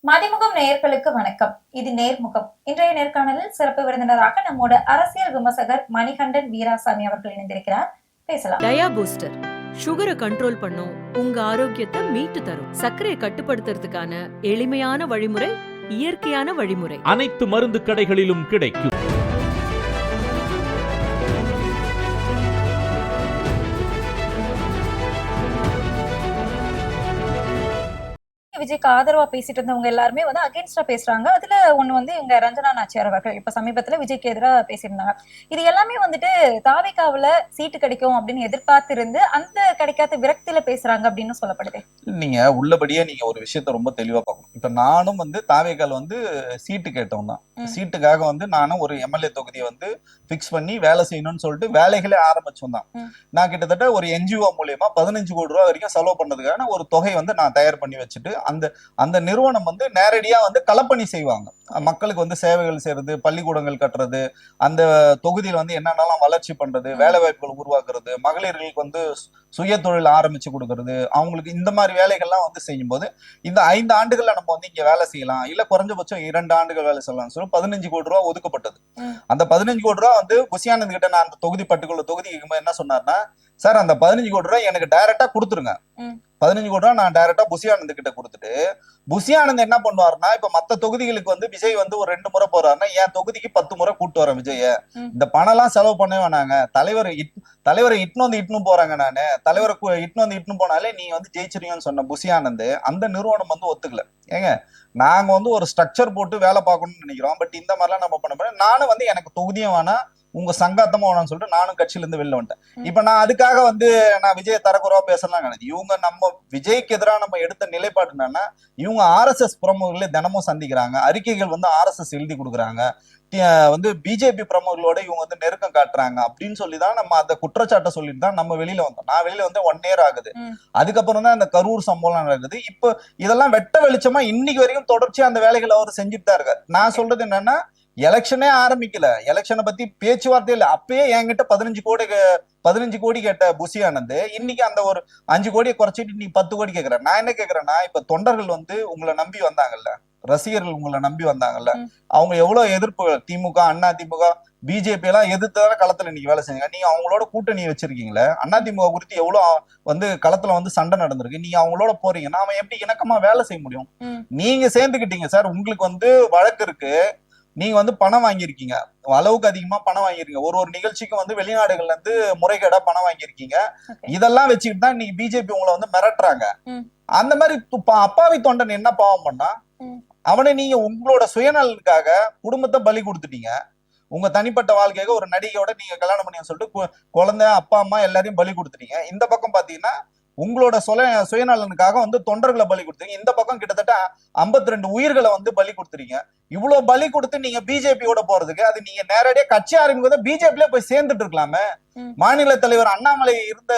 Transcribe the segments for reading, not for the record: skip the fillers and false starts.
மதிமுகம் நேயர்களுக்கு வணக்கம். இது நேர்முகம். இன்றைய நேர்காணலில் சிறப்பு விருந்தினராக நம்மோட அரசியல் விமர்சகர் மணிகண்டன் வீராசாமி அவர்கள் இணைந்திருக்கிறார். பேசலாம். டயா பூஸ்டர் சுகரை கண்ட்ரோல் பண்ணும், உங்க ஆரோக்கியத்தை மீட்டு தரும். சர்க்கரையை கட்டுப்படுத்துறதுக்கான எளிமையான வழிமுறை, இயற்கையான வழிமுறை. அனைத்து மருந்து கடைகளிலும் கிடைக்கும். விஜய்க்கு ஆதரவா பேசிட்டு இருந்தவங்க எல்லாருமே அகேன்ஸ்டா பேசுறாங்க. அதுல ஒண்ணு இவங்க ரஞ்சனா நாச்சியார் அவர்கள் இப்ப சமீபத்துல விஜய்க்கு எதிராக பேசியிருந்தாங்க. இது எல்லாமே தாவேகாவுல சீட்டு கிடைக்கும் அப்படின்னு எதிர்பார்த்து இருந்து அந்த கிடைக்காத விரக்தியில பேசுறாங்க அப்படின்னு சொல்லப்படுது. நீங்க உள்ளபடியே நீங்க ஒரு விஷயத்த ரொம்ப தெளிவா பார்க்கணும். இப்ப நானும் தாவேகால் சீட்டு கேட்டோம் தான். சீட்டுக்காக நானும் ஒரு எம்எல்ஏ தொகுதியை பிக்ஸ் பண்ணி வேலை செய்யணும்னு சொல்லிட்டு வேலைகளே ஆரம்பிச்சோம் தான். நான் கிட்டத்தட்ட ஒரு என்ஜிஓ மூலியமா 15 கோடி ரூபாய் வரைக்கும் செலவு பண்ணதுக்கான ஒரு தொகை நான் தயார் பண்ணி வச்சுட்டு அந்த அந்த நிறுவனம் நேரடியா களப்பணி செய்வாங்க. மக்களுக்கு சேவைகள் செய்யறது, பள்ளிக்கூடங்கள் கட்டுறது, அந்த தொகுதியில் என்னென்னலாம் வளர்ச்சி பண்றது, வேலை வாய்ப்புகள் உருவாக்குறது, மகளிர்களுக்கு சுய தொழில் ஆரம்பிச்சு கொடுக்கறது, அவங்களுக்கு இந்த மாதிரி வேலைகள்லாம் செய்யும் போது இந்த 5 ஆண்டுகள்ல நம்ம இங்க வேலை செய்யலாம், இல்ல குறைஞ்சபட்சம் 2 ஆண்டுகள் வேலை செய்யலாம் சொல்லி 15 கோடி ரூபாய் ஒதுக்கப்பட்டது. அந்த 15 கோடி ரூபாய் புசியானந்த் கிட்ட நான் அந்த தொகுதி பட்டுக்குள்ள தொகுதி என்ன சொன்னார்னா, சார் அந்த 15 கோடி ரூபாய் எனக்கு டைரக்டா கொடுத்துருங்க. 15 கோடி ரூபாய் நான் டைரக்டா புசியானந்த் கிட்ட கொடுத்துட்டு, புசியானந்த் என்ன பண்ணுவாருன்னா, இப்ப மத்த தொகுதிகளுக்கு விஜய் ஒரு 2 முறை போறாருன்னா என் தொகுதிக்கு 10 முறை கூட்டு வரேன் விஜய. இந்த பணம் எல்லாம் செலவு பண்ண வேணாங்க, தலைவரை இட்டுன்னு போறாங்க, நானு தலைவரை இட்டுன்னு போனாலே நீ ஜெயிச்சிருங்கன்னு சொன்ன புசியானந்த் அந்த நிறுவனம் ஒத்துக்கல. ஏங்க நாங்க ஒரு ஸ்ட்ரக்சர் போட்டு வேலை பார்க்கணும்னு நினைக்கிறோம், பட் இந்த மாதிரிலாம் நம்ம பண்ண முடியாது. நானும் எனக்கு தொகுதியும் வேணா, உங்க சங்காத்தமா வேணும்னு சொல்லிட்டு நானும் கட்சியில இருந்து வெளில வந்துட்டேன். இப்ப நான் அதுக்காக நான் விஜய தரக்குறவா பேசலாம் கிடையாது. இவங்க நம்ம விஜய்க்கு எதிராக நம்ம எடுத்த நிலைப்பாடு என்னன்னா, இவங்க RSS பிரமுகர்களே தினமும் சந்திக்கிறாங்க, அறிக்கைகள் RSS எழுதி கொடுக்குறாங்க, பிஜேபி பிரமுகர்களோட இவங்க நெருக்கம் காட்டுறாங்க அப்படின்னு சொல்லிதான் நம்ம அந்த குற்றச்சாட்டை சொல்லிட்டு தான் நம்ம வெளியில வந்தோம். நான் வெளியில 1 இயர் ஆகுது. அதுக்கப்புறம் தான் இந்த கரூர் சம்பவம் நடக்குது. இப்போ இதெல்லாம் வெட்ட வெளிச்சமா இன்னைக்கு வரைக்கும் தொடர்ச்சியா அந்த வேலைகளை அவர் செஞ்சுட்டு தான் இருக்காரு. நான் சொல்றது என்னன்னா, எலெக்ஷனே ஆரம்பிக்கல, எலெக்ஷனை பத்தி பேச்சுவார்த்தை இல்ல, அப்பயே என்கிட்ட 15 கோடி கேட்ட புசியானந்த் இன்னைக்கு அந்த ஒரு 5 கோடியை குறைச்சிட்டு இன்னைக்கு 10 கோடி கேட்கிறேன். நான் என்ன கேட்கிறேன்னா, இப்ப தொண்டர்கள் உங்களை நம்பி வந்தாங்கல்ல, ரசிகர்கள் உங்களை நம்பி வந்தாங்கல்ல, அவங்க எவ்வளவு எதிர்ப்புகள், திமுக, அண்ணா திமுக, பிஜேபி எல்லாம் எதிர்த்தான களத்துல இன்னைக்கு வேலை செஞ்சாங்க. நீங்க அவங்களோட கூட்டணி வச்சிருக்கீங்களே, அண்ணா திமுக குறித்து எவ்வளவு களத்துல சண்டை நடந்திருக்கு, நீங்க அவங்களோட போறீங்கன்னா அவன் எப்படி இணக்கமா வேலை செய்ய முடியும்? நீங்க சேர்ந்துக்கிட்டீங்க சார், உங்களுக்கு வழக்கு இருக்கு, நீங்க பணம் வாங்கியிருக்கீங்க, அளவுக்கு அதிகமா பணம் வாங்கிருக்கீங்க, ஒரு நிகழ்ச்சிக்கும் வெளிநாடுகள்ல இருந்து முறைகேடா பணம் வாங்கியிருக்கீங்க. இதெல்லாம் வச்சுக்கிட்டு தான் இன்னைக்கு பிஜேபி உங்களை மிரட்டுறாங்க. அந்த மாதிரி அப்பாவி தொண்டன் என்ன பாவம் பண்ணா, அவனை நீங்க உங்களோட சுயநலனுக்காக குடும்பத்தை பலி கொடுத்துட்டீங்க. உங்க தனிப்பட்ட வாழ்க்கையாக ஒரு நடிகையோட நீங்க கல்யாணம் பண்ணி சொல்லிட்டு குழந்தை, அப்பா, அம்மா எல்லாரையும் பலி கொடுத்துட்டீங்க. இந்த பக்கம் பாத்தீங்கன்னா உங்களோட சுயநலனுக்காக தொண்டர்களை பலி கொடுத்தீங்க. இந்த பக்கம் கிட்டத்தட்ட 52 உயிர்களை பலி கொடுத்துறீங்க. இவ்வளவு பலி கொடுத்து நீங்க பிஜேபியோட போறதுக்கு, அது நீங்க நேரடியா கட்சி ஆரம்பிக்க பிஜேபியில போய் சேர்ந்துட்டு இருக்கலாமே. மாநில தலைவர் அண்ணாமலை இருந்த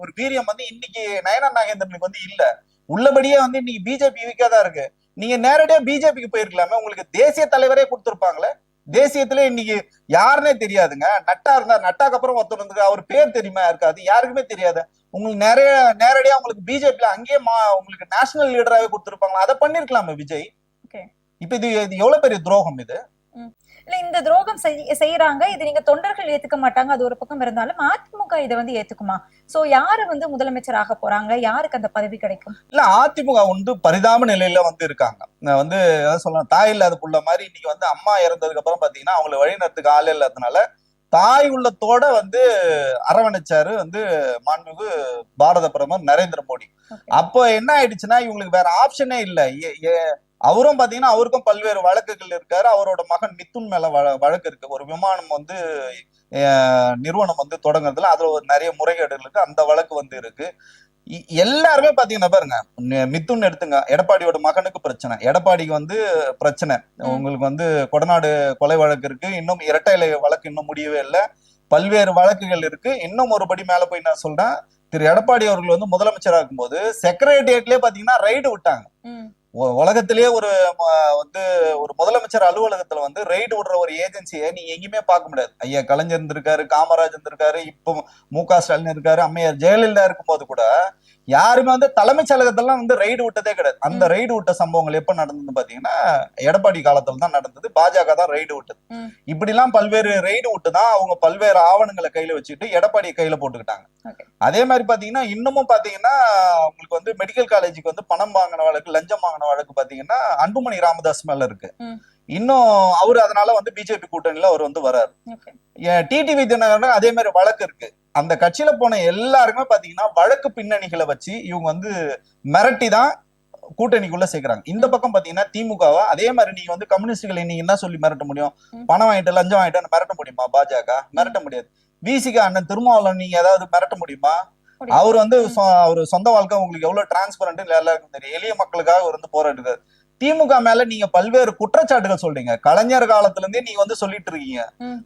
ஒரு வீரியம் இன்னைக்கு நயனா நாகேந்திரனுக்கு இல்ல. உள்ளபடியே இன்னைக்கு பிஜேபி வீக்காதான் இருக்கு. நீங்க நேரடியா பிஜேபிக்கு போயிருக்கலாமே, உங்களுக்கு தேசிய தலைவரே கொடுத்துருப்பாங்களே. தேசியத்திலே இன்னைக்கு யாருன்னே தெரியாதுங்க. நட்டா இருந்தார், நட்டாக்கு அப்புறம் ஒருத்தர் வந்து அவர் பேர் தெரியுமா இருக்காது, யாருக்குமே தெரியாது. உங்களுக்கு நேரடியா உங்களுக்கு பிஜேபியில அங்கேயே உங்களுக்கு நேஷனல் லீடராகவே கொடுத்துருப்பாங்களா, அதை பண்ணிருக்கலாமே விஜய். இப்ப இது எவ்வளவு பெரிய துரோகம் இது. இல்ல, இந்த துரோகம் செய்யறாங்க, இது நீங்க தொண்டர்கள் ஏத்துக்க மாட்டாங்க, அது ஒரு பக்கம் இருந்தாலும் அதிமுக இதை ஏத்துக்குமா? சோ யாரு முதலமைச்சர் ஆக போறாங்க, யாருக்கு அந்த பதவி கிடைக்கும்? இல்ல, அதிமுக பரிதாப நிலையில இருக்காங்க. சொல்லலாம், தாய் இல்லாத புள்ள மாதிரி. இன்னைக்கு அம்மா இறந்ததுக்கு அப்புறம் பாத்தீங்கன்னா அவங்களை வழிநடத்துக்கு ஆள் இல்லாதனால தாய் உள்ளத்தோட அரவணைச்சாரு மாண்புமிகு பாரத பிரதமர் நரேந்திர மோடி. அப்ப என்ன ஆயிடுச்சுன்னா, இவங்களுக்கு வேற ஆப்ஷனே இல்ல. அவரும் பாத்தீங்கன்னா அவருக்கும் பல்வேறு வழக்குகள் இருக்காரு. அவரோட மகன் மித்துன் மேல வழக்கு இருக்கு. ஒரு விமானம் நிறுவனம் தொடங்குறதுல அதுல நிறைய முறைகேடுகள் இருக்கு, அந்த வழக்கு இருக்கு. எல்லாருமே பாத்தீங்கன்னா பாருங்க, மித்துன் எடுத்துங்க, எடப்பாடியோட மகனுக்கு பிரச்சனை, எடப்பாடிக்கு பிரச்சனை, உங்களுக்கு கொடநாடு கொலை வழக்கு இருக்கு, இன்னும் இரட்டை இலை வழக்கு இன்னும் முடியவே இல்லை, பல்வேறு வழக்குகள் இருக்கு. இன்னும் ஒருபடி மேல போய் நான் சொல்றேன், திரு எடப்பாடி அவர்கள் முதலமைச்சராக இருக்கும்போது செக்ரட்டேரியட்லயே பாத்தீங்கன்னா ரைடு விட்டாங்க. உலகத்திலேயே வந்து ஒரு முதலமைச்சர் அலுவலகத்துல வந்து ரெய்டு விடுற ஒரு ஏஜென்சியை நீங்க எங்கேயுமே பார்க்க முடியாது. ஐயா கலைஞர் இருந்திருக்காரு, காமராஜ் இருந்திருக்காரு, இப்போ மு.க.ஸ்டாலின் இருக்காரு, அம்மையார் ஜெயலலிதா இருக்கும்போது கூட யாருமே வந்து தலைமைச் செயலகத்தெல்லாம் வந்து ரெய்டு விட்டதே கிடையாது. அந்த ரெய்டு விட்ட சம்பவங்கள் எப்ப நடந்ததுன்னு பாத்தீங்கன்னா எடப்பாடி காலத்துல தான் நடந்தது. பாஜக தான் ரெய்டு விட்டது. இப்படி எல்லாம் பல்வேறு ரெய்டு விட்டு தான் அவங்க பல்வேறு ஆவணங்களை கையில வச்சுட்டு எடப்பாடியை கையில போட்டுக்கிட்டாங்க. அதே மாதிரி பாத்தீங்கன்னா இன்னமும் பாத்தீங்கன்னா உங்களுக்கு வந்து மெடிக்கல் காலேஜுக்கு வந்து பணம் வாங்கின வழக்கு, லஞ்சம் வாங்கின வழக்கு பாத்தீங்கன்னா அன்புமணி ராமதாஸ் மேல இருக்கு. இன்னும் அவரு அதனால வந்து பிஜேபி கூட்டணியில அவர் வந்து வராரு. டிடிவி தினகரன் அதே மாதிரி வழக்கு இருக்கு. அந்த கட்சியில போன எல்லாருமே பாத்தீங்கன்னா வழக்கு பின்னணிகளை வச்சு இவங்க வந்து மிரட்டி தான் கூட்டணிக்குள்ள சேர்க்கிறாங்க. இந்த பக்கம் பாத்தீங்கன்னா திமுகவா அதே மாதிரி நீங்க வந்து கம்யூனிஸ்டுகளை நீங்க என்ன சொல்லி மிரட்ட முடியும்? பணம் வாங்கிட்டு லஞ்சம் வாங்கிட்டு மிரட்ட முடியுமா? பாஜக மிரட்ட முடியாது. விசிக அண்ணன் திருமாவளவன் நீங்க ஏதாவது மிரட்ட முடியுமா? அவர் வந்து அவரு சொந்த வாழ்க்கை உங்களுக்கு எவ்வளவு டிரான்ஸ்பரண்ட் எல்லாருக்கும் தெரியும். எளிய மக்களுக்காக அவர் வந்து போராடுறாரு. திமுக மேல நீங்க பல்வேறு குற்றச்சாட்டுகள் சொல்றீங்க. கலைஞர் காலத்துல இருந்தே நீங்க வந்து சொல்லிட்டு இருக்கீங்க.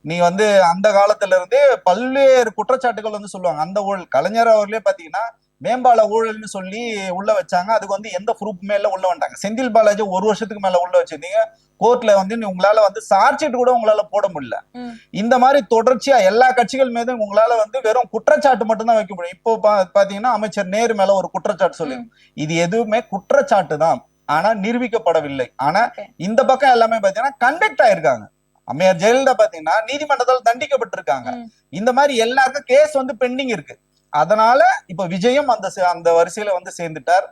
நீ வந்து அந்த காலத்துல இருந்தே பல்வேறு குற்றச்சாட்டுகள் வந்து சொல்லுவாங்க. அந்த ஊழல் கலைஞர் அவர்களே பாத்தீங்கன்னா மேம்பால ஊழல்னு சொல்லி உள்ள வச்சாங்க. அதுக்கு வந்து எந்த ப்ரூஃப்மே இல்ல உள்ள வந்தாங்க. செந்தில் பாலாஜி 1 வருஷத்துக்கு மேல உள்ள வச்சிருந்தீங்க. கோர்ட்ல வந்து உங்களால வந்து சார்ஜ்ஷீட் கூட உங்களால போட முடியல. இந்த மாதிரி தொடர்ச்சியா எல்லா கட்சிகள் மீதும் உங்களால வந்து வெறும் குற்றச்சாட்டு மட்டும் தான் வைக்க முடியும். இப்போ பாத்தீங்கன்னா அமைச்சர் நேரு மேல ஒரு குற்றச்சாட்டு சொல்லி இது எதுவுமே குற்றச்சாட்டு தான், ஆனா நிரூபிக்கப்படவில்லை. ஆனா இந்த பக்கம் எல்லாமே பாத்தீங்கன்னா கண்டக்ட் ஆயிருக்காங்க. அம்மையார் ஜெயலலிதா பாத்தீங்கன்னா நீதிமன்றத்தால் தண்டிக்கப்பட்டிருக்காங்க. இந்த மாதிரி எல்லாருக்கும் கேஸ் வந்து பெண்டிங் இருக்கு. அதனால இப்ப விஜயம் அந்த வரிசையில வந்து சேர்ந்துட்டார்.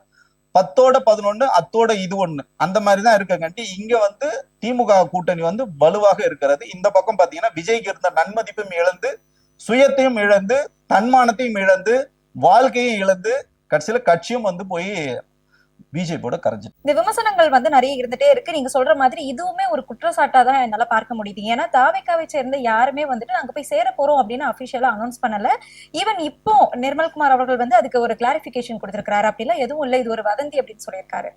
10ஓட 11 அத்தோட இது 1 அந்த மாதிரிதான் இருக்காங்கட்டி இங்க வந்து திமுக கூட்டணி வந்து வலுவாக இருக்கிறது. இந்த பக்கம் பாத்தீங்கன்னா விஜய்க்கு இருந்த நன்மதிப்பும் இழந்து, சுயத்தையும் இழந்து, தன்மானத்தையும் இழந்து, வாழ்க்கையும் இழந்து, கடைசியில கட்சியும் வந்து போய் பிஜேபியோட கரைஞ்சு. இந்த விமர்சனங்கள் வந்து நிறைய இருந்துட்டே இருக்கு. நீங்க சொல்ற மாதிரி இதுவுமே ஒரு குற்றச்சாட்டா தான் என்னால பார்க்க முடியுது. ஏன்னா தாவேகாவை சேர்ந்த யாருமே வந்துட்டு நாங்க போய் சேர போறோம் அப்படின்னு அபிஷியலா அனௌன்ஸ் பண்ணல. ஈவன் இப்போ நிர்மல்குமார் அவர்கள் வந்து அதுக்கு ஒரு கிளாரிபிகேஷன் கொடுத்திருக்காரு. அப்படிலாம் எதுவும் இல்லை, இது ஒரு வதந்தி அப்படின்னு சொல்லியிருக்காரு.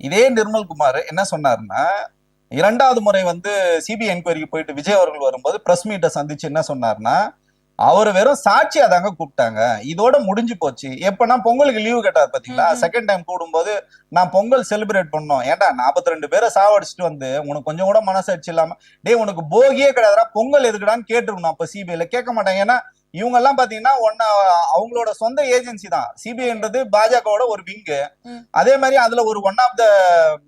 இதே நிர்மல்குமார் என்ன சொன்னாருன்னா, 2வது முறை வந்து சிபிஐ என்கொயரிக்கு போயிட்டு விஜய் அவர்கள் வரும்போது பிரஸ் மீட்டை சந்திச்சு என்ன சொன்னார்னா, அவரு வெறும் சாட்சியா தாங்க கூப்பிட்டாங்க, இதோட முடிஞ்சு போச்சு. எப்பன்னா பொங்கலுக்கு லீவு கேட்டார் பாத்தீங்களா, செகண்ட் டைம் கூடும்போது நான் பொங்கல் செலிப்ரேட் பண்ணோம். ஏன்டா 42 பேரை சாவடிச்சுட்டு வந்து உனக்கு கொஞ்சம் கூட மனசாட்சி இல்லாம டே உனக்கு போகியே கிடையாதுடா, பொங்கல் எதுக்குடான்னு கேட்டுருக்கணும். அப்ப சிபிஐல கேட்க மாட்டாங்க. ஏன்னா இவங்க எல்லாம் பாத்தீங்கன்னா அவங்களோட சொந்த ஏஜென்சி தான். சிபிஐன்றது பாஜகவோட ஒரு விங்கு. அதே மாதிரி அதுல ஒரு ஒன் ஆஃப் த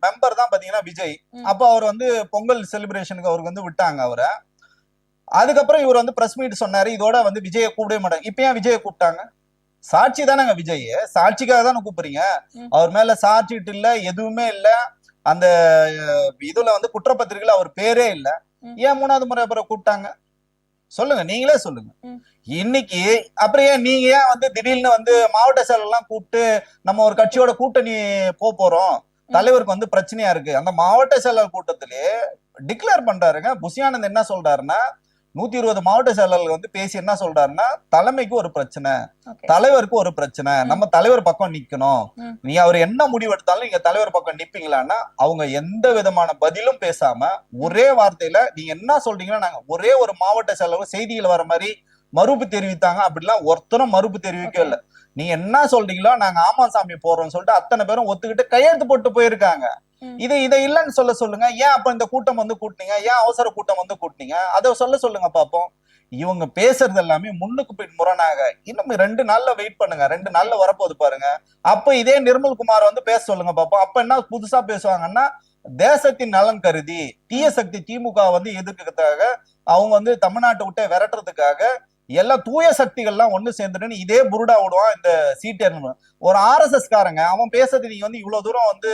மெம்பர் தான் பாத்தீங்கன்னா விஜய். அப்ப அவர் வந்து பொங்கல் செலிப்ரேஷனுக்கு அவருக்கு வந்து விட்டாங்க அவரை. அதுக்கப்புறம் இவர் வந்து பிரஸ் மீட் சொன்னாரு, இதோட வந்து விஜயை கூப்பிடவே மாட்டாங்க. இப்ப ஏன் விஜயை கூப்பிட்டாங்க? சாட்சி தானேங்க விஜய், சாட்சிக்காக தானே கூப்பிடுறீங்க. அவர் மேல சாட்சிட்டு இல்ல, எதுவுமே இல்ல. அந்த இதுல வந்து குற்றப்பத்திரிகையில அவர் பேரே இல்ல. ஏன் 3வது முறை அப்புறம் கூப்பிட்டாங்க? சொல்லுங்க, நீங்களே சொல்லுங்க. இன்னைக்கு அப்புறம் ஏன் நீங்க ஏன் வந்து திடீர்னு வந்து மாவட்ட செயலெல்லாம் கூப்பிட்டு நம்ம ஒரு கட்சியோட கூட்டணி போறோம், தலைவருக்கு வந்து பிரச்சனையா இருக்கு, அந்த மாவட்ட செயலர் கூட்டத்திலே டிக்ளேர் பண்றாருங்க. புஷியானந்த் என்ன சொல்றாருன்னா, 120 மாவட்ட செயலர்கள் வந்து பேசி என்ன சொல்றாருன்னா, தலைமைக்கு ஒரு பிரச்சனை, தலைவருக்கு ஒரு பிரச்சனை, நம்ம தலைவர் பக்கம் நிக்கணும். நீ அவர் என்ன முடிவு எடுத்தாலும் நீங்க தலைவர் பக்கம் நிப்பீங்களான்னா அவங்க எந்த விதமான பதிலும் பேசாம ஒரே வார்த்தையில நீங்க என்ன சொல்றீங்கன்னா நாங்க ஒரே ஒரு மாவட்ட செயலர் செய்திகள் வர மாதிரி மறுப்பு தெரிவித்தாங்க. அப்படிலாம் ஒருத்தரும் மறுப்பு தெரிவிக்கவே இல்லை. நீங்க என்ன சொல்றீங்களோ நாங்க ஆமாசாமி போறோம்னு சொல்லிட்டு அத்தனை பேரும் ஒத்துக்கிட்டு கையெழுத்து போட்டு போயிருக்காங்க. இதை இல்லைன்னு சொல்லுங்க. ஏன் அப்ப இந்த கூட்டம் வந்து கூட்டினீங்க? ஏன் அவசர கூட்டம் வந்து கூட்டினீங்க? அதை சொல்லுங்க பாப்போம். இவங்க பேசுறது எல்லாமே முன்னுக்கு பின் முரணாக. இன்னும் 2 நாள்ல வெயிட் பண்ணுங்க, 2 நாள்ல வரப்போது பாருங்க. அப்ப இதே நிர்மல்குமார் வந்து பேச சொல்லுங்க பாப்போம். அப்ப என்ன புதுசா பேசுவாங்கன்னா, தேசத்தின் நலன் கருதி தீய சக்தி திமுக வந்து எதிர்க்கிறதுக்காக, அவங்க வந்து தமிழ்நாட்டை விட்டு விரட்டுறதுக்காக எல்லா தூய சக்திகள்லாம் ஒண்ணு சேர்ந்துட்டு இதே புருடா விடுவான் இந்த சீட்டர். ஒரு RSS காரங்க அவன் பேசுறது நீங்க வந்து இவ்வளவு தூரம் வந்து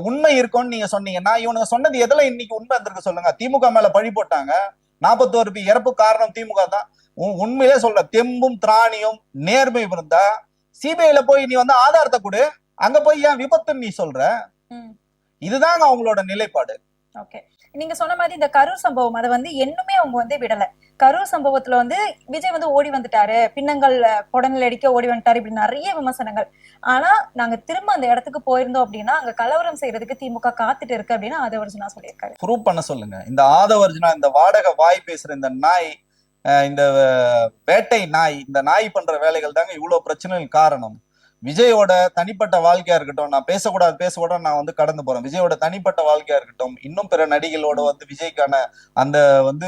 உண்மை இருக்கும்னு நீங்க சொன்னீங்கன்னா, இவனுங்க சொன்னது எதுல இன்னைக்கு உண்மை இருந்திருக்கு சொல்லுங்க? திமுக மேல பழி போட்டாங்க. 41 இறப்பு காரணம் திமுக தான். உண்மையிலே சொல்ற தெம்பும் திராணியும் நேர்மையும் இருந்தா சிபிஐல போய் நீ வந்து ஆதாரத்தை கொடு, அங்க போய் ஏன் விபத்துன்னு நீ சொல்ற? இதுதாங்க அவங்களோட நிலைப்பாடு. ஓகே, நீங்க சொன்ன மாதிரி இந்த கரூர் சம்பவம் அதை வந்து இன்னுமே அவங்க வந்து விடல. கரூர் சம்பவத்துல வந்து விஜய் வந்து ஓடி வந்துட்டாரு, பின்னங்கள் புடனில் அடிக்க ஓடி வந்துட்டாரு, இப்படி நிறைய விமர்சனங்கள். ஆனா நாங்க திரும்ப அந்த இடத்துக்கு போயிருந்தோம் அப்படின்னா அங்க கலவரம் செய்யறதுக்கு திமுக காத்துட்டு இருக்கு அப்படின்னு ஆதவர்ஜுனா சொல்லியிருக்காரு. ப்ரூவ் பண்ண சொல்லுங்க. இந்த ஆதவர்ஜுனா, இந்த வாடகை வாய் பேசுற இந்த நாய், இந்த வேட்டை நாய், இந்த நாய் பண்ற வேலைகள் தாங்க இவ்வளவு பிரச்சனைகள் காரணம். விஜயோட தனிப்பட்ட வாழ்க்கையா இருக்கட்டும், நான் பேசக்கூடாது நான் வந்து கடந்து போறேன். விஜயோட தனிப்பட்ட வாழ்க்கையா இருக்கட்டும், இன்னும் பிற நடிகளோட வந்து விஜய்க்கான அந்த வந்து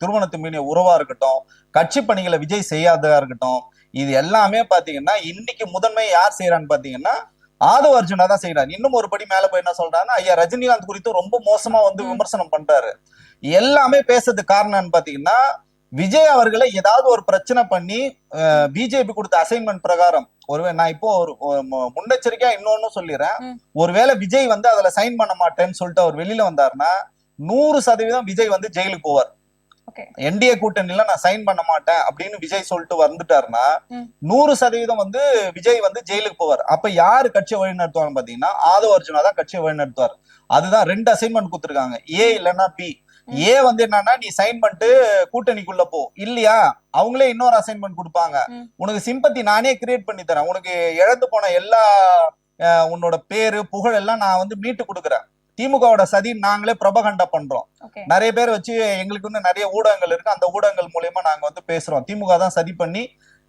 திருமணத்து மீறிய உறவா இருக்கட்டும், கட்சி பணிகளை விஜய் செய்யாததா இருக்கட்டும், இது எல்லாமே பாத்தீங்கன்னா இன்னைக்கு முதன்மை யார் செய்யறான்னு பாத்தீங்கன்னா ஆதவ அர்ஜுனா தான் செய்யறாரு. இன்னும் ஒரு படி மேல போய் என்ன சொல்றாருன்னா, ஐயா ரஜினிகாந்த் குறித்து ரொம்ப மோசமா வந்து விமர்சனம் பண்றாரு. எல்லாமே பேசுறதுக்கு காரணம்னு பாத்தீங்கன்னா விஜய் அவர்களை ஏதாவது ஒரு பிரச்சனை பண்ணி பிஜேபி கொடுத்த அசைன்மெண்ட் பிரகாரம் ஒருவேளை நான் இப்போ ஒரு முன்னெச்சரிக்கையா இன்னொன்னு சொல்லிடுறேன், ஒருவேளை விஜய் வந்து அதுல சைன் பண்ண மாட்டேன்னு சொல்லிட்டு அவர் வெளியில வந்தாருன்னா 100% விஜய் வந்து ஜெயிலுக்கு போவார். என்டிஏ கூட்டணியில நான் சைன் பண்ண மாட்டேன் அப்படின்னு விஜய் சொல்லிட்டு வந்துட்டாருன்னா 100% வந்து விஜய் வந்து ஜெயிலுக்கு போவார். அப்ப யாரு கட்சியை வழி நடத்துவாங்க பாத்தீங்கன்னா ஆதவ அர்ஜுனா தான் கட்சியை வழி நடத்துவார். அதுதான் 2 அசைன்மெண்ட் கொடுத்துருக்காங்க, ஏ இல்லைன்னா பி. ஏ வந்து என்னன்னா நீ சைன் பண்ணிட்டு கூட்டணிக்குள்ள போ, இல்லையா அவங்களே இன்னொரு அசைன்மெண்ட் கொடுப்பாங்க, உனக்கு சிம்பத்தி நானே கிரியேட் பண்ணி தரேன், உனக்கு இழந்து போன எல்லா உன்னோட பேரு புகழ் எல்லாம் நான் வந்து மீட்டு கொடுக்குறேன், திமுகவோட சதி நாங்களே பிரபகண்டா பண்றோம், நிறைய பேர் வச்சு எங்களுக்கு வந்து நிறைய ஊடகங்கள் இருக்கு, அந்த ஊடகங்கள் மூலியமா நாங்க வந்து பேசுறோம், திமுக தான் சதி பண்ணி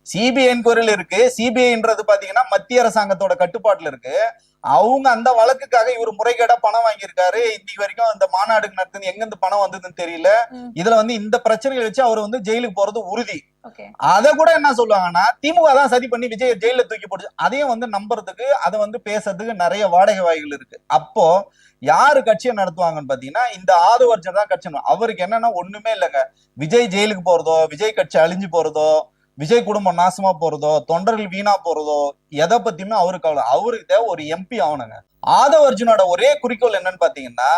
சிபிஐ என்கொயரியில் இருக்கு. சிபிஐன்றது பாத்தீங்கன்னா மத்திய அரசாங்கத்தோட கட்டுப்பாட்டுல இருக்கு. அவங்க அந்த வழக்குக்காக இவர் முறைகேடா பணம் வாங்கியிருக்காரு. இன்னைக்கு வரைக்கும் அந்த மாநாடுக்கு நடத்துது எங்க இருந்து பணம் வந்ததுன்னு தெரியல. இதுல வந்து இந்த பிரச்சனைகளை வச்சு அவர் வந்து ஜெயிலுக்கு போறது உறுதி. அத கூட என்ன சொல்லுவாங்கன்னா திமுக தான் சதி பண்ணி விஜய் ஜெயில தூக்கி போட்டு, அதையும் வந்து நம்புறதுக்கு அதை வந்து பேசுறதுக்கு நிறைய வாடகை வாய்கள் இருக்கு. அப்போ யாரு கட்சியை நடத்துவாங்கன்னு பாத்தீங்கன்னா இந்த ஆதவ அர்ஜுனா தான் கட்சி. அவருக்கு என்னன்னா ஒண்ணுமே இல்லைங்க, விஜய் ஜெயிலுக்கு போறதோ, விஜய் கட்சி அழிஞ்சு போறதோ, விஜய் குடும்பம் நாசமா போறதோ, தொண்டர்கள் வீணா போறதோ எதை பத்தியுமே அவருக்கு அவ்வளவு. அவருக்கு ஒரு எம்பி ஆகணுங்க. ஆதவ அர்ஜுனோட ஒரே குறிக்கோள் என்னன்னு பாத்தீங்கன்னா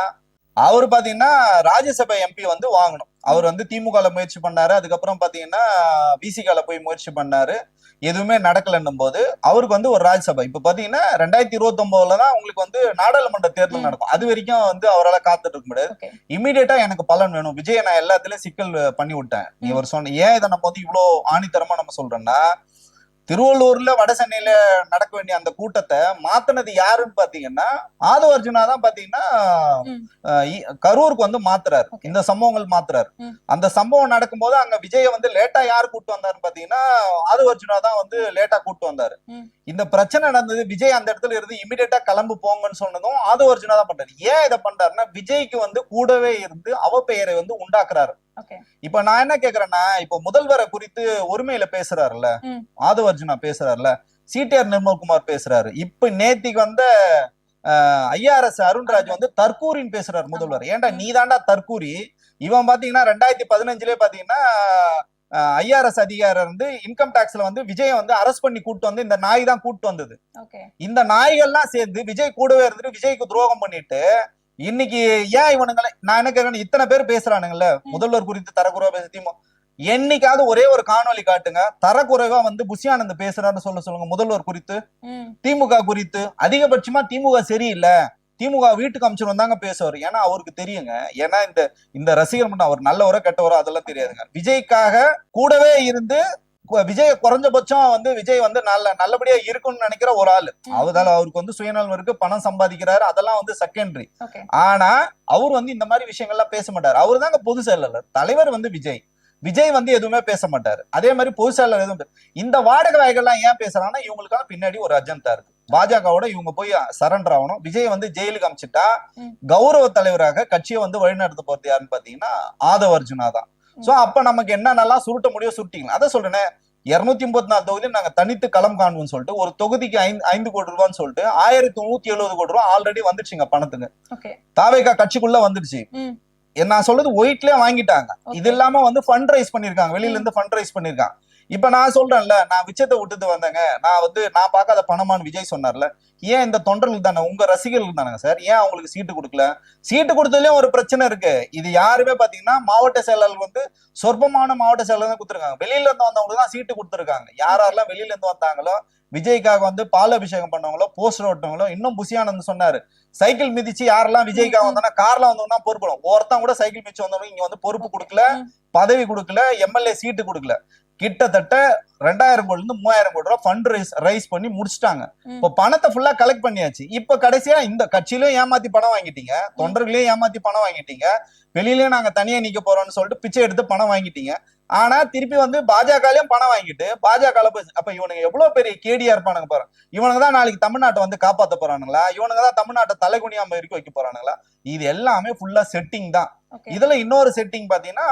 அவரு பாத்தீங்கன்னா ராஜ்யசபா எம்பி வந்து வாங்கணும். அவர் வந்து திமுகல முயற்சி பண்ணாரு, அதுக்கப்புறம் பாத்தீங்கன்னா விசிகால போய் முயற்சி பண்ணாரு, எதுவுமே நடக்கலன்னும் போது அவருக்கு வந்து ஒரு ராஜ்யசபா இப்ப பாத்தீங்கன்னா 2029தான் உங்களுக்கு வந்து நாடாளுமன்ற தேர்தல் நடக்கும். அது வரைக்கும் வந்து அவரால் காத்துட்டு இருக்க முடியாது. இமீடியட்டா எனக்கு பலன் வேணும், விஜய் நான் எல்லாத்துலயும் சிக்கல் பண்ணி விட்டேன் நீ ஒரு சொன்ன. ஏன் இதை நம்ம வந்து இவ்வளவு ஆணித்தரமா நம்ம சொல்றோம்னா திருவள்ளூர்ல வட சென்னையில நடக்க வேண்டிய அந்த கூட்டத்தை மாத்தினது யாருன்னு பாத்தீங்கன்னா ஆதவ அர்ஜுனா தான் பாத்தீங்கன்னா கரூருக்கு வந்து மாத்துறாரு, இந்த சம்பவங்கள் மாத்துறாரு. அந்த சம்பவம் நடக்கும்போது அங்க விஜய வந்து லேட்டா யாரு கூட்டு வந்தாருன்னு பாத்தீங்கன்னா ஆதவ அர்ஜுனா தான் வந்து லேட்டா கூட்டு வந்தாரு. இந்த பிரச்சனை நடந்தது, விஜய் அந்த இடத்துல இருந்து இமிடியேட்டா கிளம்பு போங்கன்னு சொன்னதும் ஆதவ அர்ஜுனா தான் பண்றாரு. ஏன் இதை பண்றாருன்னா விஜய்க்கு வந்து கூடவே இருந்து அவ பெயரை வந்து உண்டாக்குறாரு. இப்ப நான் என்ன கேக்குறேன்னா, இப்ப முதல்வரை குறித்து ஒருமையில பேசுறாருல்ல ஆதவ அர்ஜுனா பேசுறாருல, சிடிஆர் நிர்மல்குமார் பேசுறாரு, இப்ப நேத்திக்கு வந்த ஐஆர்எஸ் அருண்ராஜ் வந்து தற்கூரின்னு பேசுறாரு முதல்வர். ஏன்டா நீ தாண்டா தற்கூரி. இவன் பாத்தீங்கன்னா 2015 பாத்தீங்கன்னா ஐஆர்எஸ் அதிகாரி வந்து இன்கம் டாக்ஸ்ல வந்து விஜய் வந்து அரெஸ்ட் பண்ணி கூட்டு வந்து இந்த நாய் தான் கூட்டு வந்தது. இந்த நாய்கள்லாம் சேர்ந்து விஜய் கூடவே இருந்துட்டு விஜய்க்கு துரோகம் பண்ணிட்டு இன்னைக்கு ஏன் இவனுங்களை நான் என்ன கேட்கறேன், இத்தனை பேர் பேசுறானுங்கல்ல முதல்வர் குறித்து தரக்குறைவா பேச, என்னைக்காவது ஒரே ஒரு காணொலி காட்டுங்க தரக்குறைவா வந்து புஷியானந்த் பேசுறாருன்னு சொல்லுங்க முதல்வர் குறித்து, திமுக குறித்து. அதிகபட்சமா திமுக சரியில்லை, திமுக வீட்டுக்கு அமைச்சர் வந்தாங்க பேசுவார். ஏன்னா அவருக்கு தெரியுங்க, ஏன்னா இந்த ரசிகர் மட்டும் அவர் நல்லவரோ கெட்டவரோ அதெல்லாம் தெரியாதுங்க. விஜய்க்காக கூடவே இருந்து விஜய் குறைஞ்சபட்சம் வந்து விஜய் வந்து நல்லபடியா இருக்கும்னு நினைக்கிற ஒரு ஆளு. அவருக்கு வந்து சுயநலம் இருக்கு, பணம் சம்பாதிக்கிறாரு, அதெல்லாம் வந்து செகண்டரி. ஆனா அவர் வந்து இந்த மாதிரி விஷயங்கள்லாம் பேச மாட்டாரு. அவரு தாங்க பொதுச் செயலாளர், தலைவர் வந்து விஜய் வந்து எதுவுமே பேச மாட்டாரு. அதே மாதிரி பொதுச் செயலாளர் எதுவும். இந்த வாடகை வாய்கள்லாம் ஏன் பேசுறாங்கன்னா இவங்களுக்காக பின்னாடி ஒரு அஜெண்டா இருக்கு. பாஜகவோட இவங்க போய் சரண்டர் ஆகணும். விஜய் வந்து ஜெயிலுக்கு அமைச்சிட்டா கௌரவ தலைவராக கட்சியை வந்து வழிநடத்த போறது யாருன்னு பாத்தீங்கன்னா ஆதவ அர்ஜுனா தான். சோ அப்ப நமக்கு என்னென்னலாம் சுருட்ட முடியும் சுருட்டிக்கலாம். அதான் சொல்றேன், 234 தொகுதியில் நாங்க தனித்து களம் காணுவோம்னு சொல்லிட்டு ஒரு தொகுதிக்கு 5 கோடி ரூபான்னு சொல்லிட்டு 1170 கோடி ரூபாய் ஆல்ரெடி வந்துடுச்சுங்க பணத்துக்கு. தாவேகா கட்சிக்குள்ள வந்துடுச்சு. நான் சொல்றது ஒயிட்லயே வாங்கிட்டாங்க. இது இல்லாம வந்து ஃபண்ட் ரைஸ் பண்ணிருக்காங்க, வெளியில இருந்து ஃபண்ட் ரைஸ் பண்ணிருக்காங்க. இப்ப நான் சொல்றேன்ல, நான் விச்சத்தை விட்டுட்டு வந்தேங்க, நான் பார்க்காத பணமான்னு விஜய் சொன்னார்ல, ஏன் இந்த தொண்டர்கள் தானே உங்க ரசிகர்கள் தானங்க சார், ஏன் அவங்களுக்கு சீட்டு கொடுக்கல? சீட்டு கொடுத்ததுலயும் ஒரு பிரச்சனை இருக்கு. இது யாருமே பாத்தீங்கன்னா மாவட்ட செயலாளர் வந்து சொற்பமான மாவட்ட செயலாளர் தான் கொடுத்துருக்காங்க. வெளியில இருந்து வந்தவங்களுக்கு தான் சீட்டு கொடுத்துருக்காங்க. யாரெல்லாம் வெளியில இருந்து வந்தாங்களோ, விஜய்க்காக வந்து பால் அபிஷேகம் பண்ணவங்களோ, போஸ்டர் ஓட்டவங்களோ, இன்னும் புஷியானந்த் சொன்னாரு சைக்கிள் மிதிச்சு யாரெல்லாம் விஜய்க்காக வந்தோம்னா கார்ல வந்தவங்கன்னா பொறுப்பு. ஒருத்தன் கூட சைக்கிள் மிதிச்சு வந்தவங்க இங்க வந்து பொறுப்பு கொடுக்கல, பதவி கொடுக்கல, எம்எல்ஏ சீட்டு கொடுக்கல. கிட்டத்தட்ட 2000 கோடி இருந்து 3000 கோடி ரூபாய் ஃபண்ட் ரைஸ் பண்ணி முடிச்சுட்டாங்க. இப்போ பணத்தை ஃபுல்லா கலெக்ட் பண்ணியாச்சு. இப்ப கடைசியா இந்த கட்சியிலயும் ஏமாத்தி பணம் வாங்கிட்டீங்க, தொண்டர்களையும் ஏமாத்தி பணம் வாங்கிட்டீங்க, வெளியிலயும் நாங்க தனியா நிக்க போறோம்னு சொல்லிட்டு பிச்சை எடுத்து பணம் வாங்கிட்டீங்க. ஆனா திருப்பி வந்து பாஜகலயும் பணம் வாங்கிட்டு பாஜக போய் அப்ப இவனுங்க எவ்வளவு பெரிய கேடியா இருப்பானுங்க பாரு. இவனுங்க தான் நாளைக்கு தமிழ்நாட்டை வந்து காப்பாத்த போறானுங்களா? இவனுங்க தான் தமிழ்நாட்டை தலைகுனியாம இருக்க வைக்க போறானுங்களா? இது எல்லாமே ஃபுல்லா செட்டிங் தான். இதுல இன்னொரு செட்டிங் பாத்தீங்கன்னா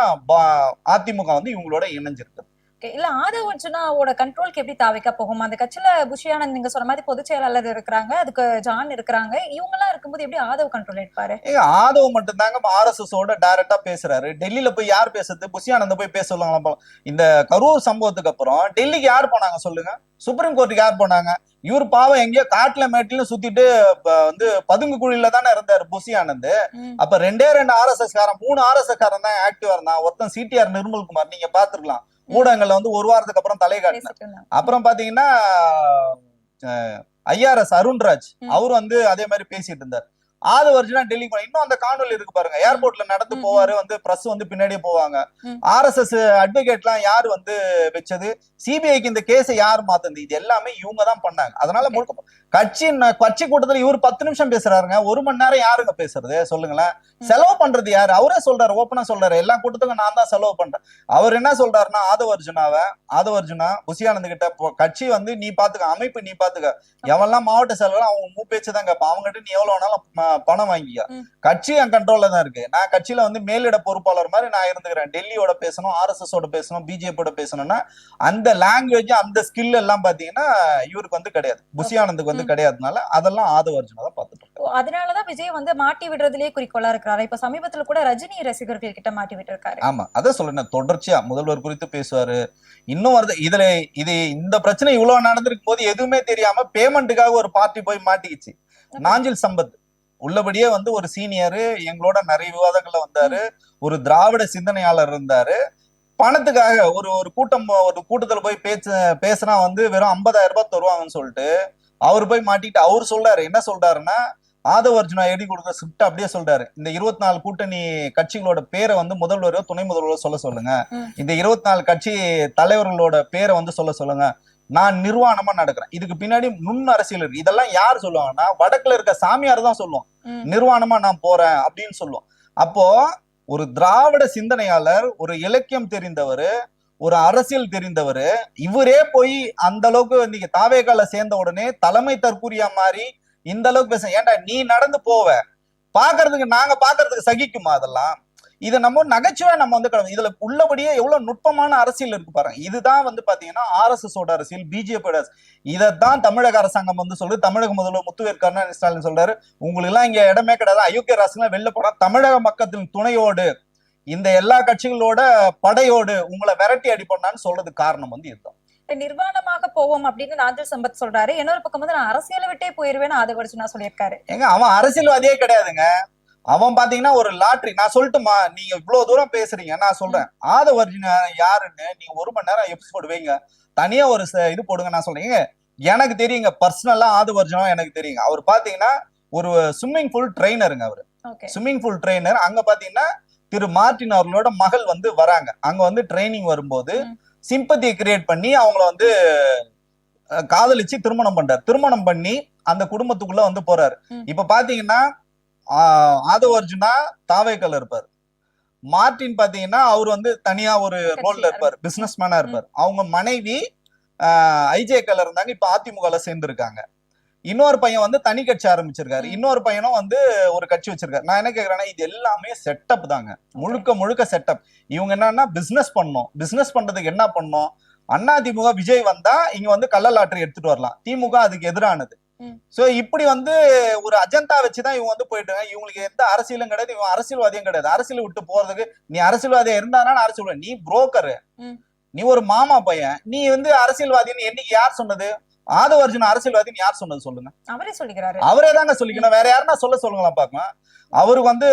அதிமுக வந்து இவங்களோட இணைஞ்சிருக்கு. இல்ல ஆதவ் அர்ஜுனாவோட கண்ட்ரோலுக்கு எப்படி தாவிக்கா போகும்? அந்த கட்சியில புஷி ஆனந்த் நீங்க சொன்ன மாதிரி பொதுச் செயலாளர் இருக்கிறாங்க, அதுக்கு ஜான் இருக்கிறாங்க, இவங்க எல்லாம் இருக்கும்போது எப்படி ஆதவ் கண்ட்ரோல் எடுப்பாரு? ஆதவ் மட்டும் தாங்க RSS ஓட டைரக்டா பேசுறாரு. டெல்லியில போய் யார் பேசுறது? புஷி ஆனந்த் போய் பேச சொல்லுவாங்களா? இந்த கரூர் சம்பவத்துக்கு அப்புறம் டெல்லிக்கு யார் போனாங்க சொல்லுங்க? சுப்ரீம் கோர்ட்டுக்கு யார் போனாங்க? இவர் பாவம் எங்கேயோ காட்டுல மேட்டில சுத்திட்டு வந்து பதுங்கு குழியில தானே இருந்தாரு புஷி ஆனந்த். அப்ப 2 RSS காரன் 3 RSS காரன் தான் ஆக்டிவா இருந்தான். ஒருத்தன் CTR நிர்மல்குமார், நீங்க பாத்துருக்கலாம் ஊடகங்கள்ல வந்து ஒரு வாரத்துக்கு அப்புறம் தலை காட்டினார். அப்புறம் பாத்தீங்கன்னா IRS அருண்ராஜ் அவர் வந்து அதே மாதிரி பேசிட்டு இருந்தார். ஆதவ் அர்ஜுனா டெல்லிக்கு போன இன்னும் அந்த காணொலி இருக்கு பாருங்க. ஏர்போர்ட்ல நடந்து போவாரு, வந்து பிரஸ் வந்து பின்னாடியே போவாங்க. RSS அட்வொகேட் எல்லாம் யாரு வந்து வச்சது? CBIக்கு இந்த கேஸை யார் மாத்தது? இது எல்லாமே இவங்க தான் பண்ணாங்க. அதனால கட்சி கூட்டத்துல இவர் 10 நிமிஷம் பேசுறாருங்க. 1 மணி நேரம் யாருங்க பேசுறது சொல்லுங்களேன்? செலவு பண்றது யாரு? அவரே சொல்றாரு, ஓப்பனா சொல்றாரு, எல்லா கூட்டத்துக்கும் நான் தான் செலவு பண்றேன். அவர் என்ன சொல்றாருன்னா ஆதவ் அர்ஜுனா புஷி ஆனந்த் கிட்ட கட்சி வந்து நீ பாத்துக்க, அமைப்பு நீ பாத்துக்க, எவெல்லாம் மாவட்ட செயலர்கள் அவங்க மூப்பேச்சுதான் கேட்பான், அவங்ககிட்ட நீ எவ்வளவு வேணாலும் பணம் வாங்கிக்க, கட்சி என் கண்ட்ரோல்ல தான் இருக்கு, நான் கட்சியில வந்து மேலிட பொறுப்பாளர் மாதிரி நான் இருந்துக்கிறேன், டெல்லியோட பேசணும், RSS ஓட பேசணும், BJP பேசணும்னா அந்த லாங்குவேஜ் அந்த ஸ்கில் எல்லாம் பாத்தீங்கன்னா இவருக்கு வந்து கிடையாது, புஷி ஆனந்துக்கு வந்து கிடையாதுனால அதெல்லாம் ஆதவ் அர்ஜுனா தான் பாத்துட்டு இருக்காரு. அதனாலதான் விஜய் வந்து மாட்டி விடுறதுலயே குறிக்கோளா இருக்கிறாரு. இப்ப சமீபத்துல கூட ரஜினி ரசிகர்கள் கிட்ட மாட்டி விட்டு இருக்காரு. ஆமா, அதான் சொல்றேன், தொடர்ச்சியா முதல்வர் குறித்து பேசுவாரு. இன்னும் வருது இது இந்த பிரச்சனை இவ்வளவு நடந்திருக்கும் போது எதுவுமே தெரியாம பேமெண்ட்டுக்காக ஒரு பார்ட்டி போய் மாட்டிக்கிச்சு. நாஞ்சில் சம்பத் உள்ளபடியே வந்து ஒரு சீனியர், எங்களோட நிறைய விவாதங்கள்ல வந்தாரு, ஒரு திராவிட சிந்தனையாளர் இருந்தாரு. பணத்துக்காக ஒரு கூட்டத்துல போய் பேசினா வந்து வெறும் 50,000 ரூபாய் தருவாங்கன்னு சொல்லிட்டு அவர் போய் மாட்டிட்டு அவர் சொல்றாரு. என்ன சொல்றாருன்னா ஆதவ் அர்ஜுனா எழுதி கொடுக்குற ஸ்கிரிப்ட் அப்படியே சொல்றாரு. இந்த 24 கூட்டணி கட்சிகளோட பேரை வந்து முதல்வரோ துணை முதல்வரோ சொல்ல சொல்லுங்க, இந்த 24 கட்சி தலைவர்களோட பேரை வந்து சொல்ல சொல்லுங்க, நான் நிர்வாணமா நடக்கிறேன். இதுக்கு பின்னாடி நுண் அரசியல் இருக்கு. இதெல்லாம் யார் சொல்லுவாங்கன்னா வடக்குல இருக்க சாமியார் தான் சொல்லுவோம், நிர்வாணமா நான் போறேன் அப்படின்னு சொல்லுவோம். அப்போ ஒரு திராவிட சிந்தனையாளர், ஒரு இலக்கியம் தெரிந்தவர், ஒரு அரசியல் தெரிந்தவர், இவரே போய் அந்த அளவுக்கு நீங்க தாவேகால சேர்ந்த உடனே தலைமை தற்கூரியா மாதிரி இந்த அளவுக்கு பேச, ஏன்டா நீ நடந்து போவ, நாங்க பாக்குறதுக்கு சகிக்குமா? அதெல்லாம் இதை நம்ம நகைச்சுவை நம்ம வந்து இதுல உள்ளபடியே எவ்வளவு நுட்பமான அரசியல் இருக்கு பாருங்க. இதுதான் வந்து பாத்தீங்கன்னா RSS ஓட அரசியல், BJP இதைத்தான் தமிழக அரசாங்கம் வந்து சொல்றது. தமிழக முதல்வர் முத்துவேல் கருணாநிதி ஸ்டாலின் சொல்றாரு, உங்களுக்கு எல்லாம் இங்க இடமே கிடையாது, அயோக்கிய ராசிலாம் வெளில போனா தமிழக மக்களின் துணையோடு இந்த எல்லா கட்சிகளோட படையோடு உங்களை விரட்டி அடிப்பண்ணான்னு சொல்றது காரணம் வந்து இதுதான். நிர்வாணமாக போவோம் அப்படின்னு நாஞ்சில் சம்பத் சொல்றாரு. இன்னொரு பக்கம் வந்து நான் அரசியலை விட்டே போயிருவேன்னு ஆதவ் அர்ஜுனா சொல்லியிருக்காரு. ஏங்க அவன் அரசியல்வாதியே கிடையாதுங்க. அவன் பாத்தீங்கன்னா ஒரு லாட்ரி. நான் சொல்லட்டுமா, நீங்க இவ்வளவு தூரம் பேசுறீங்க, நான் சொல்றேன் ஆதவ் அர்ஜுனா யாருன்னு நீங்க 1 மணி நேரம் எபிசோடு வைங்க, தனியா ஒரு இது போடுங்க. நான் சொல்றேங்க, எனக்கு தெரியுங்க, பர்சனலா ஆதவ் அர்ஜுனா எனக்கு தெரியுங்க. அவர் பாத்தீங்கன்னா ஒரு ஸ்விம்மிங் பூல் ட்ரெயினருங்க. அவரு ஸ்விம்மிங் பூல் ட்ரெயினர். அங்க பாத்தீங்கன்னா திரு மார்டின் அவர்களோட மகள் வந்து வராங்க. அங்க வந்து ட்ரைனிங் வரும்போது சிம்பத்தியை கிரியேட் பண்ணி அவங்கள வந்து காதலிச்சு திருமணம் பண்றாரு. திருமணம் பண்ணி அந்த குடும்பத்துக்குள்ள வந்து போறாரு. இப்ப பாத்தீங்கன்னா ஆதவ் அர்ஜுனா தாவேக்கல்ல இருப்பாரு, மார்டின் பாத்தீங்கன்னா அவர் வந்து தனியா ஒரு ரோல்ல இருப்பாரு, பிசினஸ் மேனா இருப்பாரு. அவங்க மனைவி IJKல இருந்தாங்க, இப்ப அதிமுகல சேர்ந்திருக்காங்க. இன்னொரு பையன் வந்து தனி கட்சி ஆரம்பிச்சிருக்காரு, இன்னொரு பையனும் வந்து ஒரு கட்சி வச்சிருக்காரு. நான் என்ன கேக்குறேன்னா இது எல்லாமே செட்டப் தாங்க, முழுக்க செட்டப். இவங்க என்னன்னா பிசினஸ் பண்ணணும், பிசினஸ் பண்றதுக்கு என்ன பண்ணணும், அதிமுக விஜய் வந்தா இங்க வந்து கள்ள லாட்டரி எடுத்துட்டு வரலாம், திமுக அதுக்கு எதிரானது. சோ இப்படி வந்து ஒரு அஜெண்டா வச்சுதான் இவங்க வந்து போயிட்டு, இவங்களுக்கு எந்த அரசியலும் கிடையாது, இவங்க அரசியல்வாதியும் கிடையாது. அரசியல் விட்டு போறதுக்கு நீ அரசியல்வாதியா இருந்தானா அரசியல், நீ புரோக்கரு, நீ ஒரு மாமா பையன், நீ வந்து அரசியல்வாதின்னு என்னைக்கு யார் சொன்னது? ஆதவ் அர்ஜுனா அரசியல்வாதின்னு யார் சொன்னது சொல்லுங்க? அவரே சொல்லிக்கிறாரு. அவரே தாங்க சொல்லிக்கணும், வேற யாருன்னா சொல்லுங்களா பாக்கலாம். அவரு வந்து